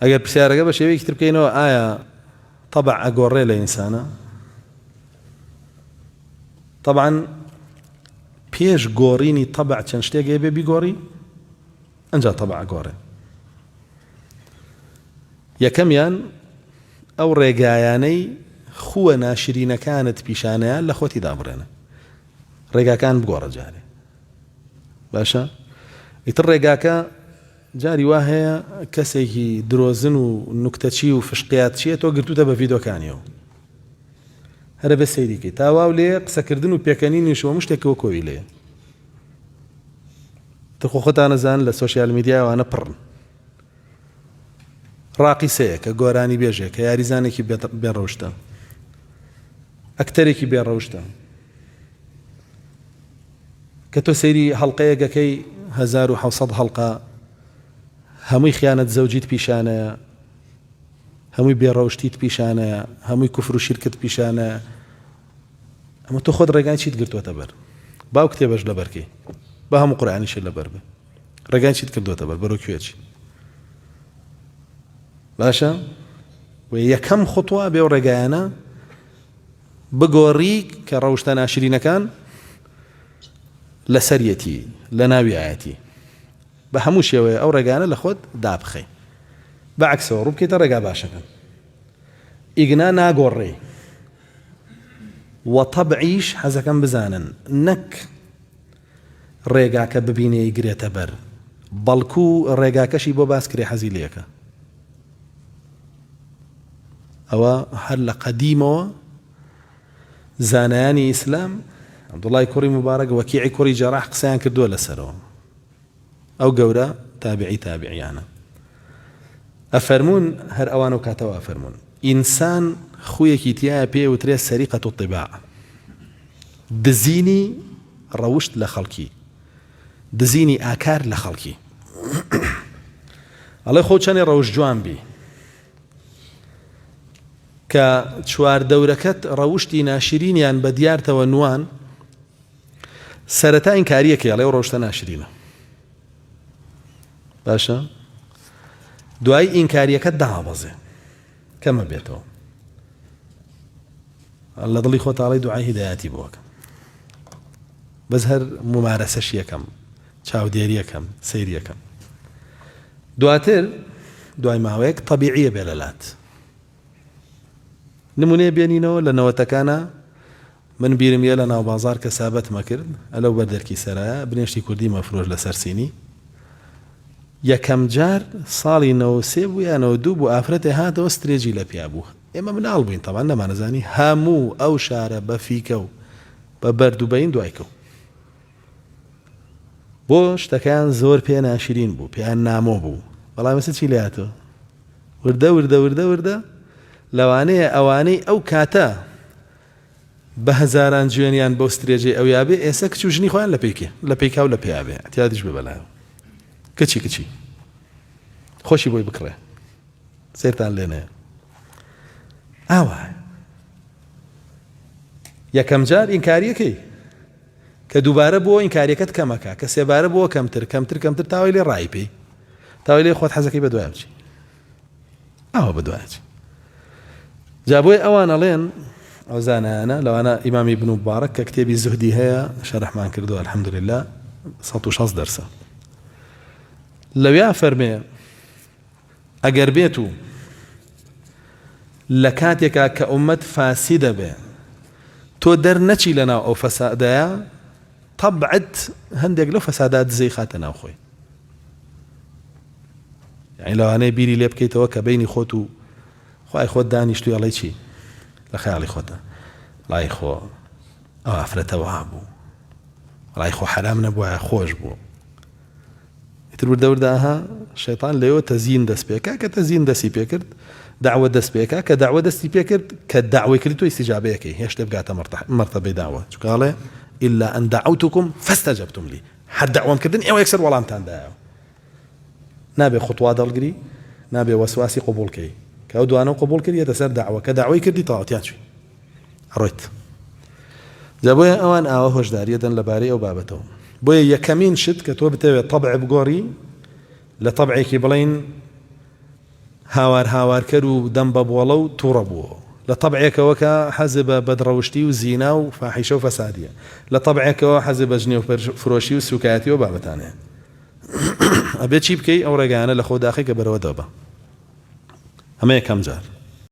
ئەگەر پرسیارەکە بە شێوەیەکی تر بکەینەوە ئایا طبع ئەگۆڕێ لە ئینسانە؟ طبعا پێش گۆڕینی طبع چەند شتێک هەیە بێ بیگۆڕی، ئەنجا طبع ئەگۆڕێ. یەکەمیان ئەو ڕێگایانەی خووە ناشرینەکانت پیشانەیان لە خۆتی دابڕێنە، ڕێگاکان بگۆڕە جارێ باشە. ئیتر ڕێگاکە جاری وا هەیە کەسێکی درۆزن و نوکتەچی و فشقیات چیە تۆ گرتوتە بە ڤیدۆکانیەوە، هەرە بە سەیریکەی تاواو لێ قسەکردن و پێکەنینی شەوە شتێکەوە کۆوی لێ. تخۆ خۆتان نەزان لە سۆشیال میدیاوانە پڕن ڕاقیسەیە کە گۆرانی بێژێک کە یاریزانێکی بێڕەوشتە، ئەکتەرێکی بێڕەوشتە، کە تۆ سەیری هەڵلقەیەکەکەی 1700 هەڵقە هەمووی خیانەت زەوجیت پیشانەیە، هەمووی بێڕەوشتیت پیشانەیە، هەمووی کوفر و شیرکت پیشانەیە. ئەمە تۆ خۆت ڕێگای چیت گرتووەتە بەر؟ باو کتێبەش لە بەرکەی بە هەموو قورئانیشە لە بەر بێ، ڕێگای چیت کردووەتە بەر بەرەو کوێچی باشە؟ و یەکەم خوتوە بێ و ڕێگایانە بگۆڕی کە ڕەوشتە ناشرینەکان لە سەریەتی لە ناوی ئاەتی بە هەموو شێوەیە ئەو ڕێگانە لە خۆت دابخەی، بەعکسەوە ڕوو بکەیتە ڕێگا باشەکەن. ئیگنا ناگۆڕێ و طبعیش حەزەکەم بزانن نەک ڕێگاکە ببینێ گرێتە بەر، بەڵکو ڕێگاکەشی بۆ باس کرێ حەزی لێکە. ئەوە هەر لە قەدیمەوە زانایانی ئیسلام عەبدوڵای کوڕی مبارەک وەکیعی کوڕی جەراح قسەیان کردووە لەسەرەوە، ئەو گەورە تابعی تابعیانە. ئەفەرمون هەر ئەوان و کاتەوە ئەفەرمون ئینسان خویەکی تایە پێ وترێ سەریقەت الطباع، دزینی ڕەوشت لە خەڵکی، دزینی ئاکار لە خەڵکی. ئەڵێ خۆ چەندێ ڕەوش جوان بی کە چواردەورەکەت ڕەوشتی ناشرینیان بە دیارتەوە نوان، سەرەتا ئینکاریەکەی ئەڵێ ڕەوشتە ناشرینە باشە، دوای ئینکاریەکەت دابەزێ کەمە بێتەوە، لە دڵی خۆتاڵی دوعای هیدایەتی بۆکەم، بەس هەر ممارەسەش یەکەم، چاودێری یەکەم، سەیری یەکەم. دواتر دوای ماوەیەک طەبیعیە بێ لەلات. نمونەیە بێنینەوە لە نەوەتەکانە، من بیرم یە لە ناو بازار کە سابەتمە کرد ئەلەو بەردەرکی سەرایە بنێشتی کوردی مەفرۆش لەسەر سینی، یەکەم جار ساڵی 93 بوو یا 92 بوو ئافرەتێ هاتەوە سترێجی لە پیا بوو. ئێمە مناڵ بووین تەمان نەمانەزانی هەموو ئەو شارە بە فیکە و بە بەردووبەین دوایکە و بۆ شتەکان زۆر پێ ناشرین بوو، پێیان نامۆ بوو. بەڵام مەسە چی لێهاتەوە؟ وردە وردە وردە وردە لەوانەیە ئەوانەی ئەو کاتە بە هەزاران جوێنیان بۆ سترێجێ ئەو یابێ ئێستا کچ و ژنی خۆیان لە پێیکا و لە پێیابێ ئەتیادیش ببەلایەوە کچی کچی خۆشی بۆی بکڕێ سێرتان لێنەیە. ئاوە یەکەم جار ئینکاریەکەی کە دووبارە بۆ ئینکاریەکەت کەمەکە، کە سێبارە بۆ کەمتر کەمتر کەمتر تاوای لێ ڕای پێی، تاوای لێ خۆت حەزەکەی بەدوای بچی، ئەوە بەدوای بچی. جا بۆی ئەوان ئەڵێن ئەو زانایانە لەوانە ئیمامی ابن مبارەک کە کتێبی زوهدی هەیە شەرحمان کردووە الحەمدولله 160 دەرسە، لەویا فەرمێ ئەگەر بێت و لە کاتێکا کە ئومەت فاسیدە بێ تۆ دەرنەچی لەناو ئەو فەسادەیە طەبعت هەندێک لەو فەسادات دزەی خاتە ناو خۆی. یعنی لەوانەیە بیری لێ بکەیتەوە کە بینی خۆت و خوای خۆت دانیشتوی ئەڵێ چی لە خەیاڵی خۆتە، وڵای خۆ ئەو ئافرەتە وا بوو، وڵای خۆ حەرام نەبووە خۆش بوو. ئیتر وردە وردەها شەیطان لێوە تەزیین دەست پێکا کە تەزیین دەستی پێکرد، دعوە دەست پێکا کە دعوە دەستی پێکرد کە دعوەی کردی تۆ ئیستیجابەیەکەی هێشتا بگاتە مەرتەبەی داوە، چونکە ئەڵێ ئیلا ئەن دەعەوتوکم فەستەجەبتم لی، هەر داوام کردن ئێوە یەکسەر وەڵامتان دایەوە. نابێ خوتوا دەڵگری، نابێ وەسواسی قبوڵکەی کە ئەو دوانە قبول کردیەتە سەر داوە کە داوای کردی تەواوەتیان چووی ئەڕۆیت. جا بۆیە ئەوان ئاوە هۆشداریە دەن لەبارەی ئەو بابەتەوە. بۆیە یەکەمین شت کە تۆ بتەوێت طەبع بگۆڕی لە طەبعێکی بڵین هاوارکەر و دەم بە بۆڵە و تووڕە بووە لە طبعێکەوە کە حەزە بە بەدڕەوشتی و زینا و فاحیشە و فەسادیە لە طبعێکەوە حەزە بە ژنێ و فرۆشی و سوکایەتی و بابەتانەیە ئەبێ چی بکەی ئەو ڕێگانە لە خۆ داخی کە بەرەوە دەبە هەمە یەکەم جار